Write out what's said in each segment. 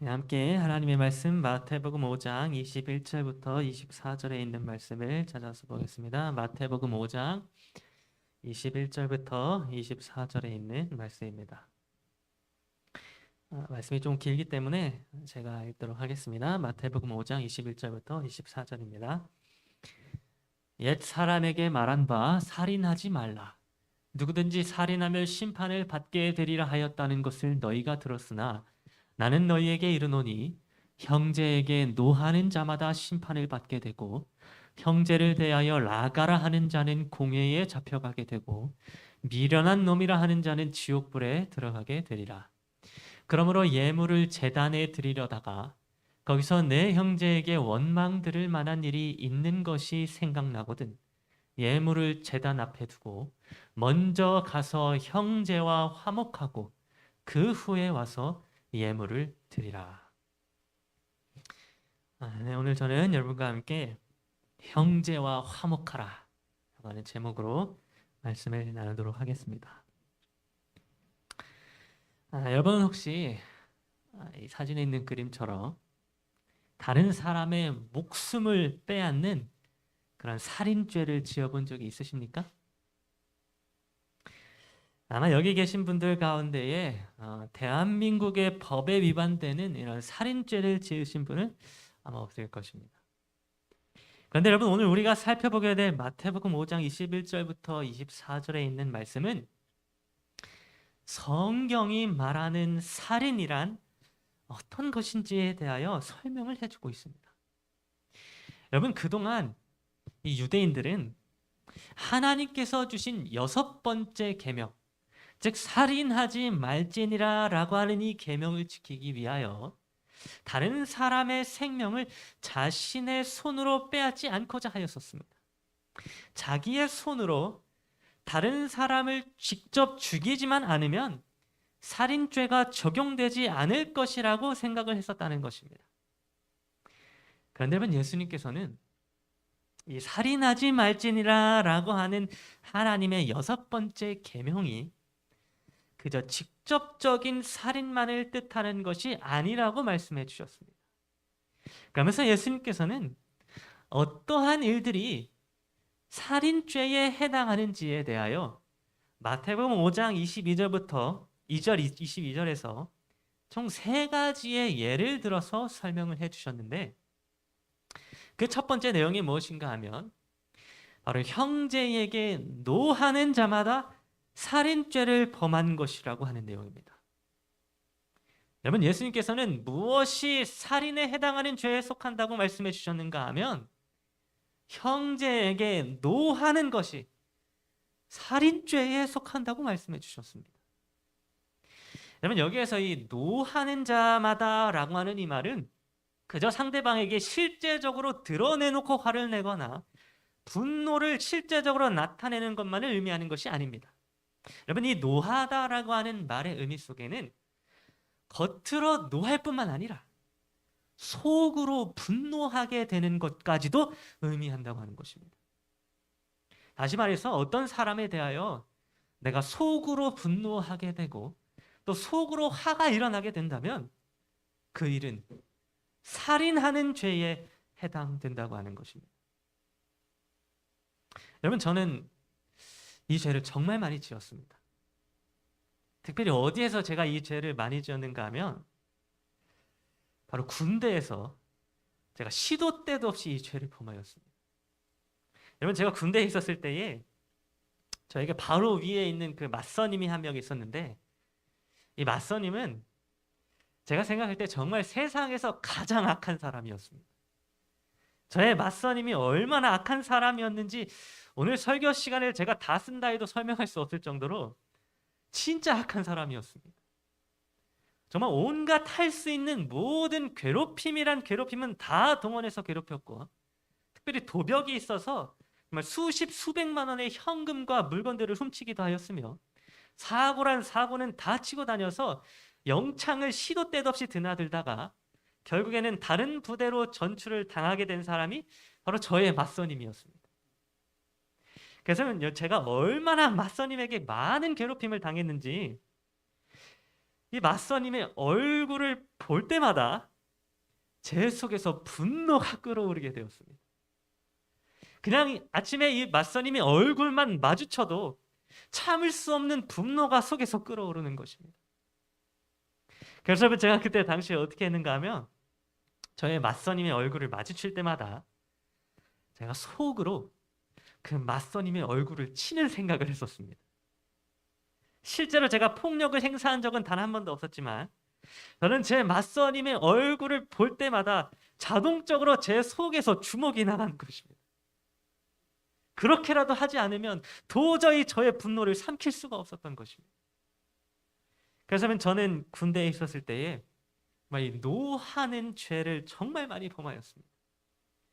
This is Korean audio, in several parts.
함께 하나님의 말씀 마태복음 5장 21절부터 24절에 있는 말씀을 찾아서 보겠습니다. 마태복음 5장 21절부터 24절에 있는 말씀입니다. 말씀이 좀 길기 때문에 제가 읽도록 하겠습니다. 마태복음 5장 21절부터 24절입니다. 옛 사람에게 말한 바 살인하지 말라. 누구든지 살인하면 심판을 받게 되리라 하였다는 것을 너희가 들었으나 나는 너희에게 이르노니 형제에게 노하는 자마다 심판을 받게 되고 형제를 대하여 라가라 하는 자는 공회에 잡혀가게 되고 미련한 놈이라 하는 자는 지옥불에 들어가게 되리라. 그러므로 예물을 제단에 드리려다가 거기서 내 형제에게 원망 들을 만한 일이 있는 것이 생각나거든 예물을 제단 앞에 두고 먼저 가서 형제와 화목하고 그 후에 와서 예물을 드리라. 네, 오늘 저는 여러분과 함께 형제와 화목하라 라고 하는 제목으로 말씀을 나누도록 하겠습니다. 여러분 혹시 이 사진에 있는 그림처럼 다른 사람의 목숨을 빼앗는 그런 살인죄를 지어본 적이 있으십니까? 아마 여기 계신 분들 가운데에 대한민국의 법에 위반되는 이런 살인죄를 지으신 분은 아마 없을 것입니다. 그런데 여러분 오늘 우리가 살펴보게 될 마태복음 5장 21절부터 24절에 있는 말씀은 성경이 말하는 살인이란 어떤 것인지에 대하여 설명을 해주고 있습니다. 여러분 그동안 이 유대인들은 하나님께서 주신 6번째 계명, 즉 살인하지 말지니라 라고 하는 이 계명을 지키기 위하여 다른 사람의 생명을 자신의 손으로 빼앗지 않고자 하였었습니다. 자기의 손으로 다른 사람을 직접 죽이지만 않으면 살인죄가 적용되지 않을 것이라고 생각을 했었다는 것입니다. 그런데 여러분 예수님께서는 이 살인하지 말지니라 라고 하는 하나님의 6번째 계명이 그저 직접적인 살인만을 뜻하는 것이 아니라고 말씀해 주셨습니다. 그러면서 예수님께서는 어떠한 일들이 살인죄에 해당하는지에 대하여 마태복음 5장 22절부터 2절 22절에서 총 3가지의 예를 들어서 설명을 해주셨는데 그 첫 번째 내용이 무엇인가 하면 바로 형제에게 노하는 자마다 살인죄를 범한 것이라고 하는 내용입니다. 여러분 예수님께서는 무엇이 살인에 해당하는 죄에 속한다고 말씀해 주셨는가 하면 형제에게 노하는 것이 살인죄에 속한다고 말씀해 주셨습니다. 여러분 여기에서 이 노하는 자마다 라고 하는 이 말은 그저 상대방에게 실제적으로 드러내놓고 화를 내거나 분노를 실제적으로 나타내는 것만을 의미하는 것이 아닙니다. 여러분 이 노하다라고 하는 말의 의미 속에는 겉으로 노할 뿐만 아니라 속으로 분노하게 되는 것까지도 의미한다고 하는 것입니다. 다시 말해서 어떤 사람에 대하여 내가 속으로 분노하게 되고 또 속으로 화가 일어나게 된다면 그 일은 살인하는 죄에 해당된다고 하는 것입니다. 여러분 저는 이 죄를 정말 많이 지었습니다. 특별히 어디에서 제가 이 죄를 많이 지었는가 하면 바로 군대에서 제가 시도 때도 없이 이 죄를 범하였습니다. 여러분 제가 군대에 있었을 때에 저에게 바로 위에 있는 그 맞선임이 한 명 있었는데 이 맞선임은 제가 생각할 때 정말 세상에서 가장 악한 사람이었습니다. 저의 맞선임이 얼마나 악한 사람이었는지 오늘 설교 시간을 제가 다 쓴다 해도 설명할 수 없을 정도로 진짜 악한 사람이었습니다. 정말 온갖 할 수 있는 모든 괴롭힘이란 괴롭힘은 다 동원해서 괴롭혔고 특별히 도벽이 있어서 정말 수십 수백만 원의 현금과 물건들을 훔치기도 하였으며 사고란 사고는 다 치고 다녀서 영창을 시도 때도 없이 드나들다가 결국에는 다른 부대로 전출을 당하게 된 사람이 바로 저의 맞선임이었습니다. 그래서 제가 얼마나 맞선임에게 많은 괴롭힘을 당했는지 이 맞선님의 얼굴을 볼 때마다 제 속에서 분노가 끓어오르게 되었습니다. 그냥 아침에 이 맞선님의 얼굴만 마주쳐도 참을 수 없는 분노가 속에서 끓어오르는 것입니다. 그래서 여러분, 제가 그때 당시에 어떻게 했는가 하면 저의 맞선님의 얼굴을 마주칠 때마다 제가 속으로 그 맞선님의 얼굴을 치는 생각을 했었습니다. 실제로 제가 폭력을 행사한 적은 단 한 번도 없었지만 저는 제 맞선님의 얼굴을 볼 때마다 자동적으로 제 속에서 주먹이 나가는 것입니다. 그렇게라도 하지 않으면 도저히 저의 분노를 삼킬 수가 없었던 것입니다. 그래서 저는 군대에 있었을 때에 이 노하는 죄를 정말 많이 범하였습니다.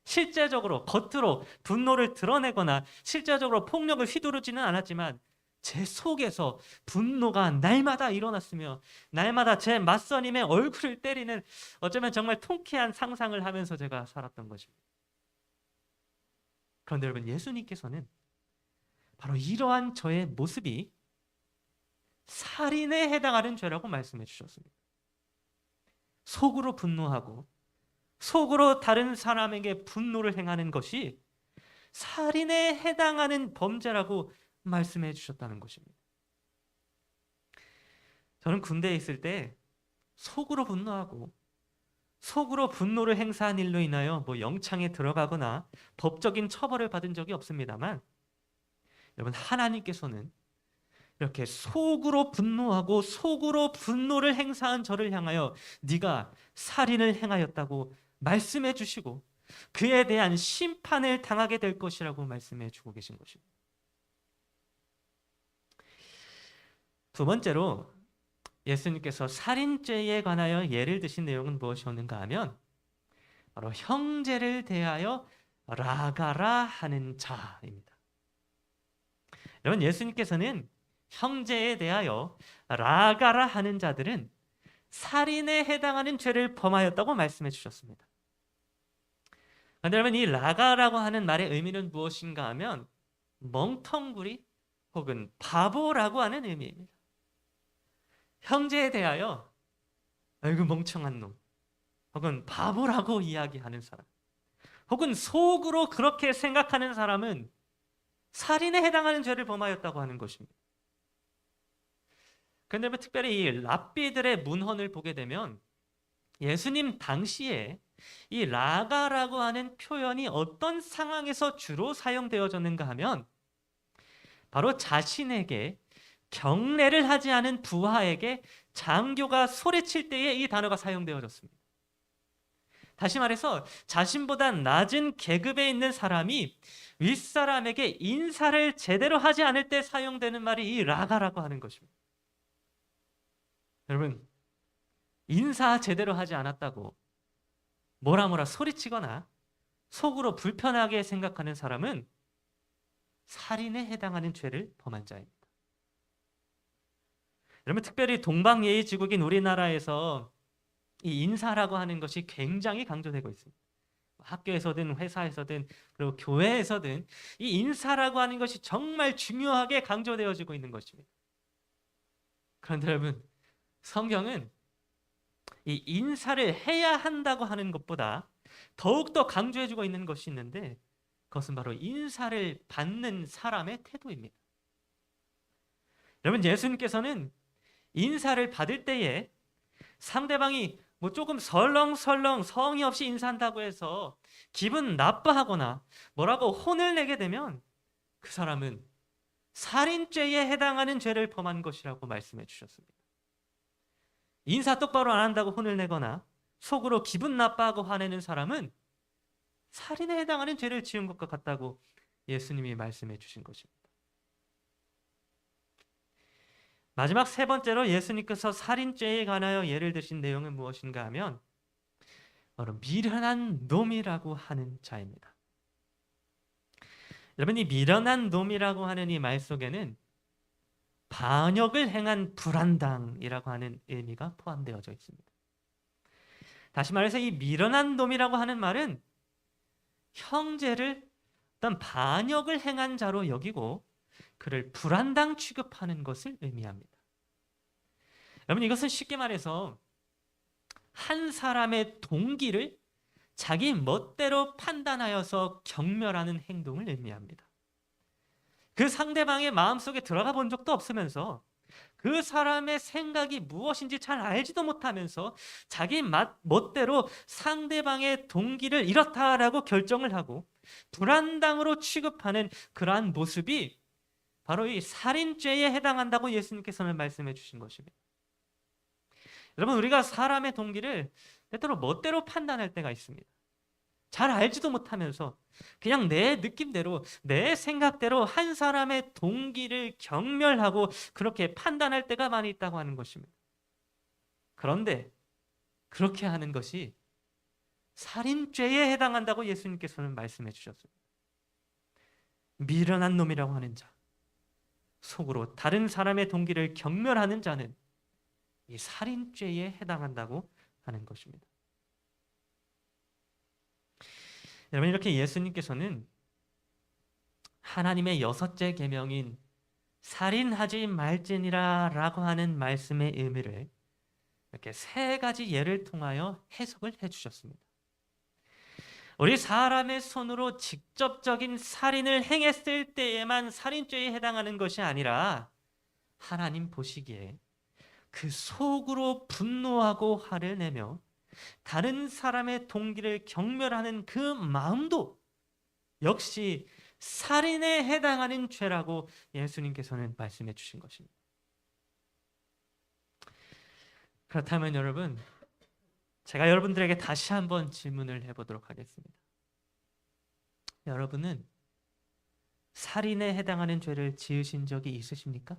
실제적으로 겉으로 분노를 드러내거나 실제적으로 폭력을 휘두르지는 않았지만 제 속에서 분노가 날마다 일어났으며 날마다 제 맞선님의 얼굴을 때리는, 어쩌면 정말 통쾌한 상상을 하면서 제가 살았던 것입니다. 그런데 여러분, 예수님께서는 바로 이러한 저의 모습이 살인에 해당하는 죄라고 말씀해 주셨습니다. 속으로 분노하고 속으로 다른 사람에게 분노를 행하는 것이 살인에 해당하는 범죄라고 말씀해 주셨다는 것입니다. 저는 군대에 있을 때 속으로 분노하고 속으로 분노를 행사한 일로 인하여 영창에 들어가거나 법적인 처벌을 받은 적이 없습니다만, 여러분, 하나님께서는 이렇게 속으로 분노하고 속으로 분노를 행사한 저를 향하여 네가 살인을 행하였다고 말씀해 주시고 그에 대한 심판을 당하게 될 것이라고 말씀해 주고 계신 것입니다. 두 번째로 예수님께서 살인죄에 관하여 예를 드신 내용은 무엇이었는가 하면 바로 형제를 대하여 라가라 하는 자입니다. 여러분, 예수님께서는 형제에 대하여 라가라 하는 자들은 살인에 해당하는 죄를 범하였다고 말씀해 주셨습니다. 그런데 여러분, 이 라가라고 하는 말의 의미는 무엇인가 하면 멍텅구리 혹은 바보라고 하는 의미입니다. 형제에 대하여 아이고 멍청한 놈 혹은 바보라고 이야기하는 사람, 혹은 속으로 그렇게 생각하는 사람은 살인에 해당하는 죄를 범하였다고 하는 것입니다. 그런데 특별히 이 랍비들의 문헌을 보게 되면 예수님 당시에 이 라가라고 하는 표현이 어떤 상황에서 주로 사용되어졌는가 하면 바로 자신에게 경례를 하지 않은 부하에게 장교가 소리칠 때에 이 단어가 사용되어졌습니다. 다시 말해서 자신보다 낮은 계급에 있는 사람이 윗사람에게 인사를 제대로 하지 않을 때 사용되는 말이 이 라가라고 하는 것입니다. 여러분, 인사 제대로 하지 않았다고 뭐라 소리치거나 속으로 불편하게 생각하는 사람은 살인에 해당하는 죄를 범한 자입니다. 여러분, 특별히 동방예의지국인 우리나라에서 이 인사라고 하는 것이 굉장히 강조되고 있습니다. 학교에서든 회사에서든 그리고 교회에서든 이 인사라고 하는 것이 정말 중요하게 강조되어지고 있는 것입니다. 그런데 여러분, 성경은 이 인사를 해야 한다고 하는 것보다 더욱더 강조해주고 있는 것이 있는데 그것은 바로 인사를 받는 사람의 태도입니다. 여러분, 예수님께서는 인사를 받을 때에 상대방이 조금 설렁설렁 성의 없이 인사한다고 해서 기분 나빠하거나 뭐라고 혼을 내게 되면 그 사람은 살인죄에 해당하는 죄를 범한 것이라고 말씀해 주셨습니다. 인사 똑바로 안 한다고 혼을 내거나 속으로 기분 나빠하고 화내는 사람은 살인에 해당하는 죄를 지은 것과 같다고 예수님이 말씀해 주신 것입니다. 마지막 세 번째로 예수님께서 살인죄에 관하여 예를 드신 내용은 무엇인가 하면 바로 미련한 놈이라고 하는 자입니다. 여러분, 이 미련한 놈이라고 하는 이 말 속에는 반역을 행한 불안당이라고 하는 의미가 포함되어져 있습니다. 다시 말해서 이 미련한 놈이라고 하는 말은 형제를 어떤 반역을 행한 자로 여기고 그를 불안당 취급하는 것을 의미합니다. 여러분, 이것은 쉽게 말해서 한 사람의 동기를 자기 멋대로 판단하여서 경멸하는 행동을 의미합니다. 그 상대방의 마음속에 들어가 본 적도 없으면서 그 사람의 생각이 무엇인지 잘 알지도 못하면서 자기 멋대로 상대방의 동기를 이렇다라고 결정을 하고 불안당으로 취급하는 그러한 모습이 바로 이 살인죄에 해당한다고 예수님께서는 말씀해 주신 것입니다. 여러분, 우리가 사람의 동기를 때때로 멋대로 판단할 때가 있습니다. 잘 알지도 못하면서 그냥 내 느낌대로, 내 생각대로 한 사람의 동기를 경멸하고 그렇게 판단할 때가 많이 있다고 하는 것입니다. 그런데 그렇게 하는 것이 살인죄에 해당한다고 예수님께서는 말씀해 주셨습니다. 미련한 놈이라고 하는 자, 속으로 다른 사람의 동기를 경멸하는 자는 이 살인죄에 해당한다고 하는 것입니다. 여러분, 이렇게 예수님께서는 하나님의 6째 계명인 살인하지 말지니라 라고 하는 말씀의 의미를 이렇게 3가지 예를 통하여 해석을 해주셨습니다. 우리 사람의 손으로 직접적인 살인을 행했을 때에만 살인죄에 해당하는 것이 아니라 하나님 보시기에 그 속으로 분노하고 화를 내며 다른 사람의 동기를 경멸하는 그 마음도 역시 살인에 해당하는 죄라고 예수님께서는 말씀해 주신 것입니다. 그렇다면 여러분, 제가 여러분들에게 다시 한번 질문을 해보도록 하겠습니다. 여러분은 살인에 해당하는 죄를 지으신 적이 있으십니까?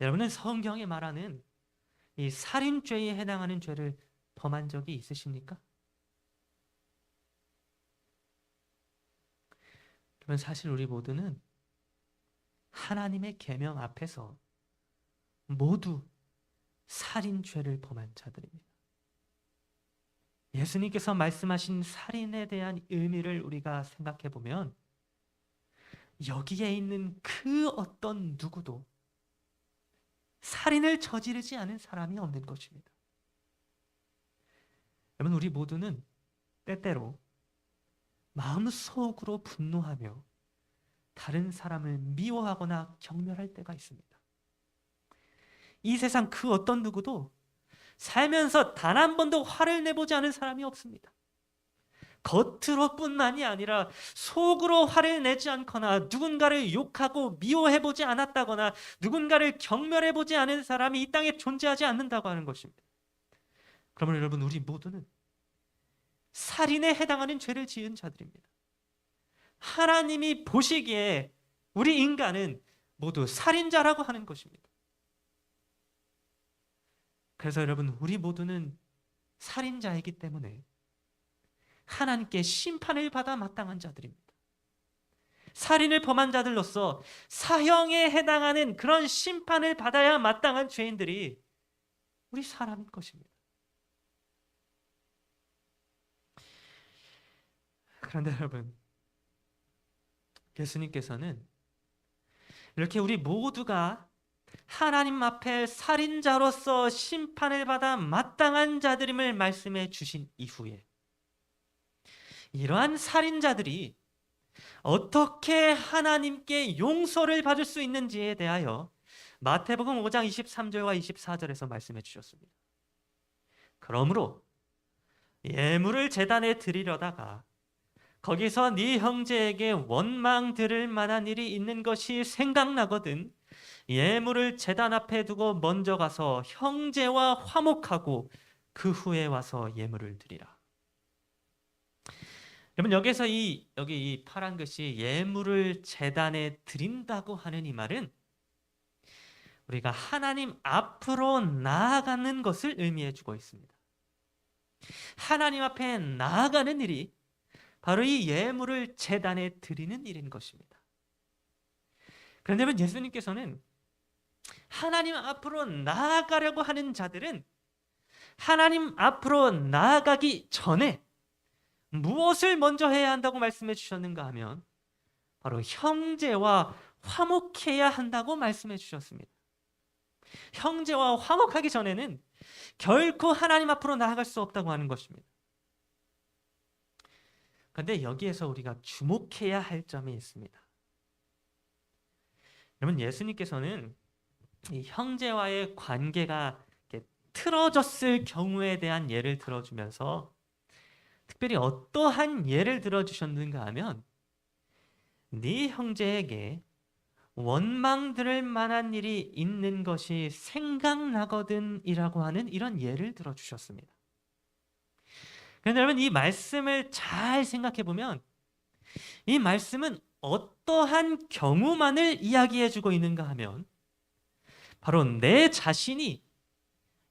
여러분은 성경에 말하는 이 살인죄에 해당하는 죄를 범한 적이 있으십니까? 그러면 사실 우리 모두는 하나님의 계명 앞에서 모두 살인죄를 범한 자들입니다. 예수님께서 말씀하신 살인에 대한 의미를 우리가 생각해 보면 여기에 있는 그 어떤 누구도 살인을 저지르지 않은 사람이 없는 것입니다. 여러분, 우리 모두는 때때로 마음속으로 분노하며 다른 사람을 미워하거나 경멸할 때가 있습니다. 이 세상 그 어떤 누구도 살면서 단 한 번도 화를 내보지 않은 사람이 없습니다. 겉으로뿐만이 아니라 속으로 화를 내지 않거나 누군가를 욕하고 미워해보지 않았다거나 누군가를 경멸해보지 않은 사람이 이 땅에 존재하지 않는다고 하는 것입니다. 그러면 여러분, 우리 모두는 살인에 해당하는 죄를 지은 자들입니다. 하나님이 보시기에 우리 인간은 모두 살인자라고 하는 것입니다. 그래서 여러분, 우리 모두는 살인자이기 때문에 하나님께 심판을 받아 마땅한 자들입니다. 살인을 범한 자들로서 사형에 해당하는 그런 심판을 받아야 마땅한 죄인들이 우리 사람인 것입니다. 그런데 여러분, 예수님께서는 이렇게 우리 모두가 하나님 앞에 살인자로서 심판을 받아 마땅한 자들임을 말씀해 주신 이후에 이러한 살인자들이 어떻게 하나님께 용서를 받을 수 있는지에 대하여 마태복음 5장 23절과 24절에서 말씀해 주셨습니다. 그러므로 예물을 제단에 드리려다가 거기서 네 형제에게 원망 들을 만한 일이 있는 것이 생각나거든 예물을 제단 앞에 두고 먼저 가서 형제와 화목하고 그 후에 와서 예물을 드리라. 여러분, 여기서 여기 이 파란 글씨 예물을 제단에 드린다고 하는 이 말은 우리가 하나님 앞으로 나아가는 것을 의미해 주고 있습니다. 하나님 앞에 나아가는 일이 바로 이 예물을 제단에 드리는 일인 것입니다. 그런데 예수님께서는 하나님 앞으로 나아가려고 하는 자들은 하나님 앞으로 나아가기 전에 무엇을 먼저 해야 한다고 말씀해 주셨는가 하면 바로 형제와 화목해야 한다고 말씀해 주셨습니다. 형제와 화목하기 전에는 결코 하나님 앞으로 나아갈 수 없다고 하는 것입니다. 그런데 여기에서 우리가 주목해야 할 점이 있습니다. 여러분, 예수님께서는 이 형제와의 관계가 이렇게 틀어졌을 경우에 대한 예를 들어주면서 특별히 어떠한 예를 들어주셨는가 하면 네 형제에게 원망 들을 만한 일이 있는 것이 생각나거든 이라고 하는 이런 예를 들어주셨습니다. 그런데 여러분, 이 말씀을 잘 생각해 보면 이 말씀은 어떠한 경우만을 이야기해 주고 있는가 하면 바로 내 자신이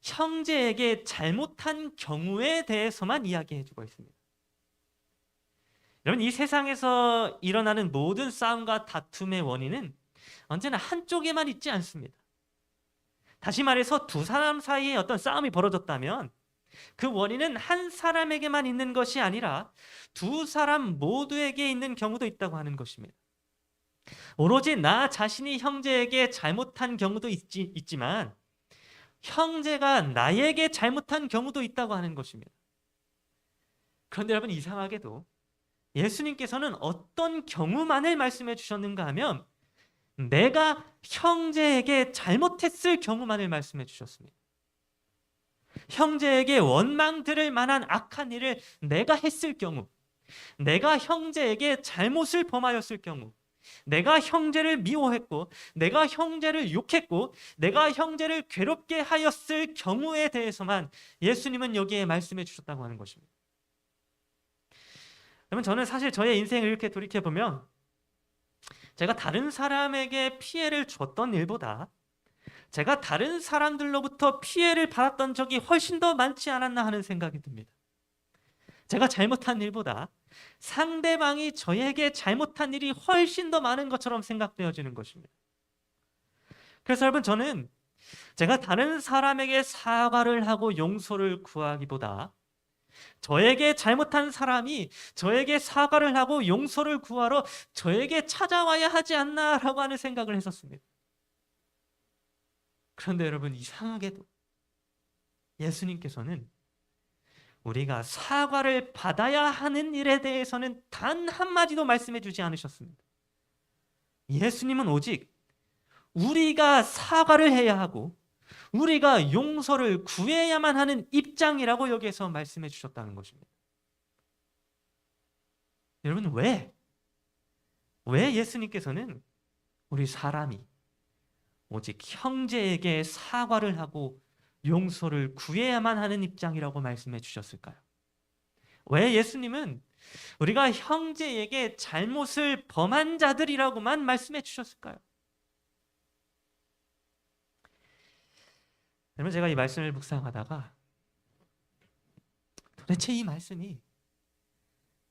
형제에게 잘못한 경우에 대해서만 이야기해 주고 있습니다. 여러분, 이 세상에서 일어나는 모든 싸움과 다툼의 원인은 언제나 한쪽에만 있지 않습니다. 다시 말해서 두 사람 사이에 어떤 싸움이 벌어졌다면 그 원인은 한 사람에게만 있는 것이 아니라 두 사람 모두에게 있는 경우도 있다고 하는 것입니다. 오로지 나 자신이 형제에게 잘못한 경우도 있지만 형제가 나에게 잘못한 경우도 있다고 하는 것입니다. 그런데 여러분, 이상하게도 예수님께서는 어떤 경우만을 말씀해 주셨는가 하면 내가 형제에게 잘못했을 경우만을 말씀해 주셨습니다. 형제에게 원망 들을 만한 악한 일을 내가 했을 경우, 내가 형제에게 잘못을 범하였을 경우, 내가 형제를 미워했고 내가 형제를 욕했고 내가 형제를 괴롭게 하였을 경우에 대해서만 예수님은 여기에 말씀해 주셨다고 하는 것입니다. 여러분, 저는 사실 저의 인생을 이렇게 돌이켜보면 제가 다른 사람에게 피해를 줬던 일보다 제가 다른 사람들로부터 피해를 받았던 적이 훨씬 더 많지 않았나 하는 생각이 듭니다. 제가 잘못한 일보다 상대방이 저에게 잘못한 일이 훨씬 더 많은 것처럼 생각되어지는 것입니다. 그래서 여러분, 저는 제가 다른 사람에게 사과를 하고 용서를 구하기보다 저에게 잘못한 사람이 저에게 사과를 하고 용서를 구하러 저에게 찾아와야 하지 않나라고 하는 생각을 했었습니다. 그런데 여러분, 이상하게도 예수님께서는 우리가 사과를 받아야 하는 일에 대해서는 단 한마디도 말씀해 주지 않으셨습니다. 예수님은 오직 우리가 사과를 해야 하고 우리가 용서를 구해야만 하는 입장이라고 여기에서 말씀해 주셨다는 것입니다. 여러분, 왜 예수님께서는 우리 사람이 오직 형제에게 사과를 하고 용서를 구해야만 하는 입장이라고 말씀해 주셨을까요? 왜 예수님은 우리가 형제에게 잘못을 범한 자들이라고만 말씀해 주셨을까요? 여러분, 제가 이 말씀을 묵상하다가 도대체 이 말씀이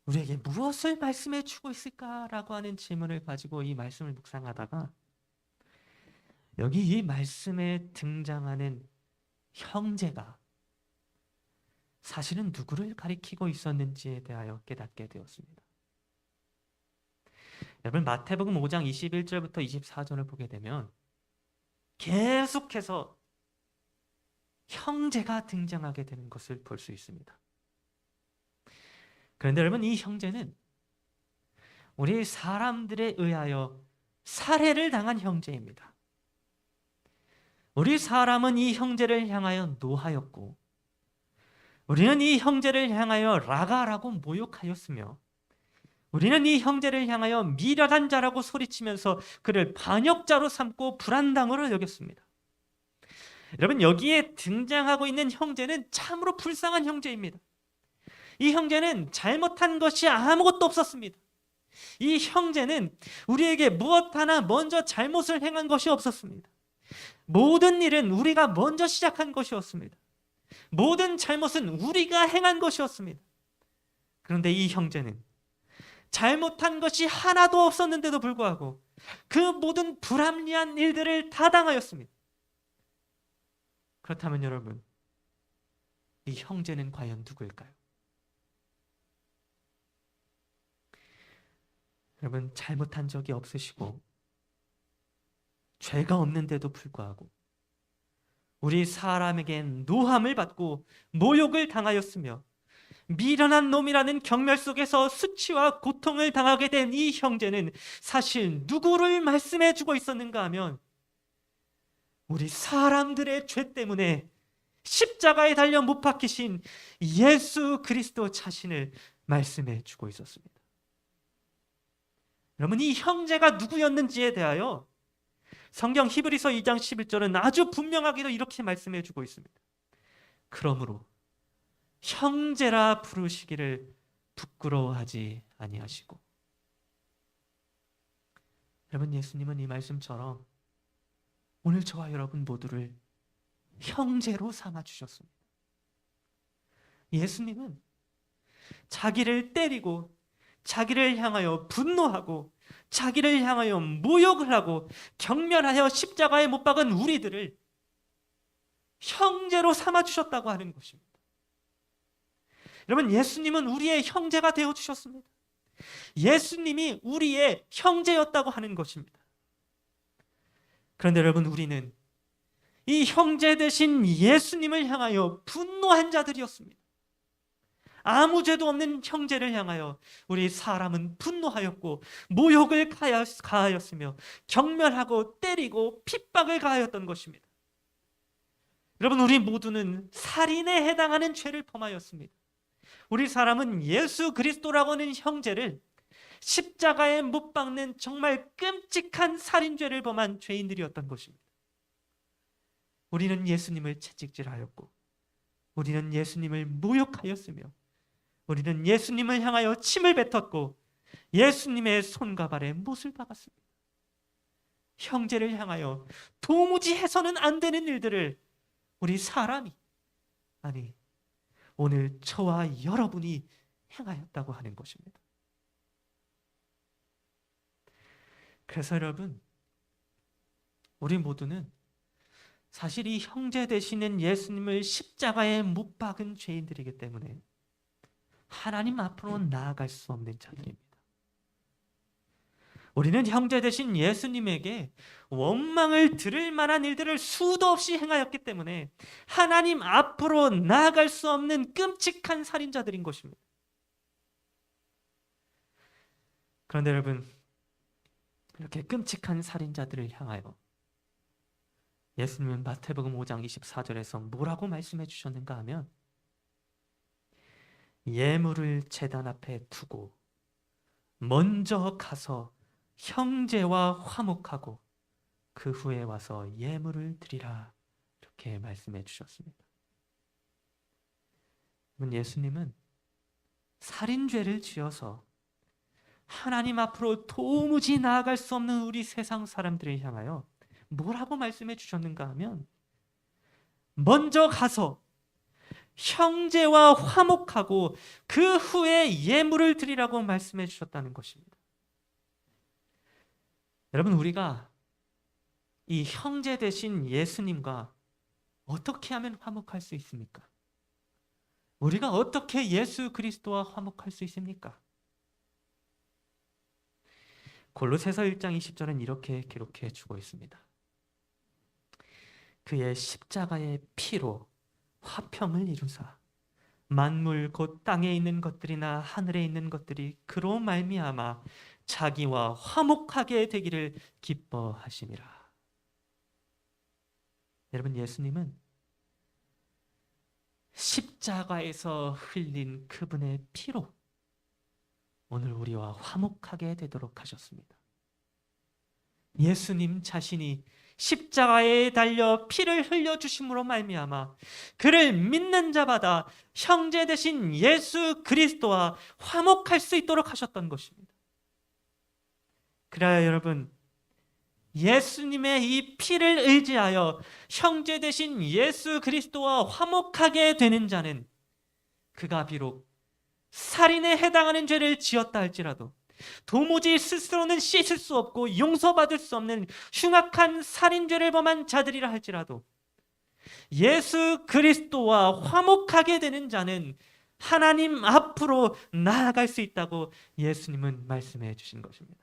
우리에게 무엇을 말씀해 주고 있을까라고 하는 질문을 가지고 이 말씀을 묵상하다가 여기 이 말씀에 등장하는 형제가 사실은 누구를 가리키고 있었는지에 대하여 깨닫게 되었습니다. 여러분, 마태복음 5장 21절부터 24절을 보게 되면 계속해서 형제가 등장하게 되는 것을 볼 수 있습니다. 그런데 여러분, 이 형제는 우리 사람들에 의하여 살해를 당한 형제입니다. 우리 사람은 이 형제를 향하여 노하였고 우리는 이 형제를 향하여 라가라고 모욕하였으며 우리는 이 형제를 향하여 미련한 자라고 소리치면서 그를 반역자로 삼고 불안당으로 여겼습니다. 여러분, 여기에 등장하고 있는 형제는 참으로 불쌍한 형제입니다. 이 형제는 잘못한 것이 아무것도 없었습니다. 이 형제는 우리에게 무엇 하나 먼저 잘못을 행한 것이 없었습니다. 모든 일은 우리가 먼저 시작한 것이었습니다. 모든 잘못은 우리가 행한 것이었습니다. 그런데 이 형제는 잘못한 것이 하나도 없었는데도 불구하고 그 모든 불합리한 일들을 다 당하였습니다. 그렇다면 여러분, 이 형제는 과연 누구일까요? 여러분, 잘못한 적이 없으시고 죄가 없는데도 불구하고 우리 사람에겐 노함을 받고 모욕을 당하였으며 미련한 놈이라는 경멸 속에서 수치와 고통을 당하게 된 이 형제는 사실 누구를 말씀해 주고 있었는가 하면 우리 사람들의 죄 때문에 십자가에 달려 못 박히신 예수 그리스도 자신을 말씀해 주고 있었습니다. 여러분, 이 형제가 누구였는지에 대하여 성경 히브리서 2장 11절은 아주 분명하게도 이렇게 말씀해 주고 있습니다. 그러므로 형제라 부르시기를 부끄러워하지 아니하시고. 여러분, 예수님은 이 말씀처럼 오늘 저와 여러분 모두를 형제로 삼아 주셨습니다. 예수님은 자기를 때리고 자기를 향하여 분노하고 자기를 향하여 모욕을 하고 경멸하여 십자가에 못 박은 우리들을 형제로 삼아 주셨다고 하는 것입니다. 여러분, 예수님은 우리의 형제가 되어 주셨습니다. 예수님이 우리의 형제였다고 하는 것입니다. 그런데 여러분, 우리는 이 형제 되신 예수님을 향하여 분노한 자들이었습니다. 아무 죄도 없는 형제를 향하여 우리 사람은 분노하였고 모욕을 가하였으며 경멸하고 때리고 핍박을 가하였던 것입니다. 여러분, 우리 모두는 살인에 해당하는 죄를 범하였습니다. 우리 사람은 예수 그리스도라고 하는 형제를 십자가에 못 박는 정말 끔찍한 살인죄를 범한 죄인들이었던 것입니다. 우리는 예수님을 채찍질하였고 우리는 예수님을 모욕하였으며 우리는 예수님을 향하여 침을 뱉었고 예수님의 손과 발에 못을 박았습니다. 형제를 향하여 도무지 해서는 안 되는 일들을 우리 사람이, 아니 오늘 저와 여러분이 행하였다고 하는 것입니다. 그래서 여러분, 우리 모두는 사실 이 형제 되시는 예수님을 십자가에 못 박은 죄인들이기 때문에 하나님 앞으로 나아갈 수 없는 자들입니다. 우리는 형제 되신 예수님에게 원망을 들을 만한 일들을 수도 없이 행하였기 때문에 하나님 앞으로 나아갈 수 없는 끔찍한 살인자들인 것입니다. 그런데 여러분, 이렇게 끔찍한 살인자들을 향하여 예수님은 마태복음 5장 24절에서 뭐라고 말씀해 주셨는가 하면 예물을 제단 앞에 두고 먼저 가서 형제와 화목하고 그 후에 와서 예물을 드리라, 이렇게 말씀해 주셨습니다. 예수님은 살인죄를 지어서 하나님 앞으로 도무지 나아갈 수 없는 우리 세상 사람들을 향하여 뭐라고 말씀해 주셨는가 하면 먼저 가서 형제와 화목하고 그 후에 예물을 드리라고 말씀해 주셨다는 것입니다. 여러분, 우리가 이 형제 되신 예수님과 어떻게 하면 화목할 수 있습니까? 우리가 어떻게 예수 그리스도와 화목할 수 있습니까? 골로새서 1장 20절은 이렇게 기록해 주고 있습니다. 그의 십자가의 피로 화평을 이루사 만물 곧 땅에 있는 것들이나 하늘에 있는 것들이 그로 말미암아 자기와 화목하게 되기를 기뻐하심이라. 여러분, 예수님은 십자가에서 흘린 그분의 피로 오늘 우리와 화목하게 되도록 하셨습니다. 예수님 자신이 십자가에 달려 피를 흘려주심으로 말미암아 그를 믿는 자마다 형제 되신 예수 그리스도와 화목할 수 있도록 하셨던 것입니다. 그래야 여러분, 예수님의 이 피를 의지하여 형제 되신 예수 그리스도와 화목하게 되는 자는 그가 비록 살인에 해당하는 죄를 지었다 할지라도 도무지 스스로는 씻을 수 없고 용서받을 수 없는 흉악한 살인죄를 범한 자들이라 할지라도 예수 그리스도와 화목하게 되는 자는 하나님 앞으로 나아갈 수 있다고 예수님은 말씀해 주신 것입니다.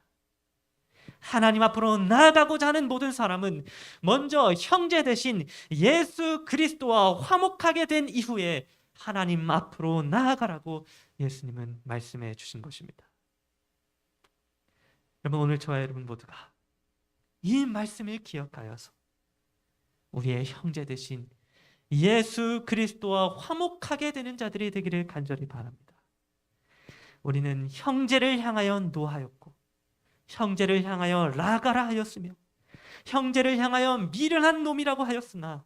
하나님 앞으로 나아가고자 하는 모든 사람은 먼저 형제 대신 예수 그리스도와 화목하게 된 이후에 하나님 앞으로 나아가라고 예수님은 말씀해 주신 것입니다. 여러분, 오늘 저와 여러분 모두가 이 말씀을 기억하여서 우리의 형제 대신 예수 그리스도와 화목하게 되는 자들이 되기를 간절히 바랍니다. 우리는 형제를 향하여 노하였고 형제를 향하여 라가라 하였으며 형제를 향하여 미련한 놈이라고 하였으나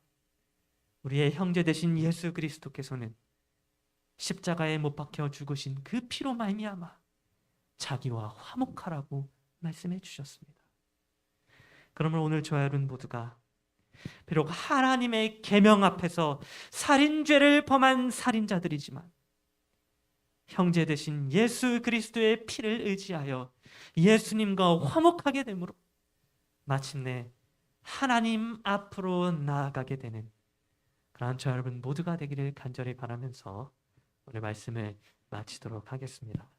우리의 형제 되신 예수 그리스도께서는 십자가에 못 박혀 죽으신 그 피로 말미암아 자기와 화목하라고 말씀해 주셨습니다. 그러므로 오늘 저와 여러분 모두가 비록 하나님의 계명 앞에서 살인죄를 범한 살인자들이지만 형제 되신 예수 그리스도의 피를 의지하여 예수님과 화목하게 되므로 마침내 하나님 앞으로 나아가게 되는 그러한 저 여러분 모두가 되기를 간절히 바라면서 오늘 말씀을 마치도록 하겠습니다.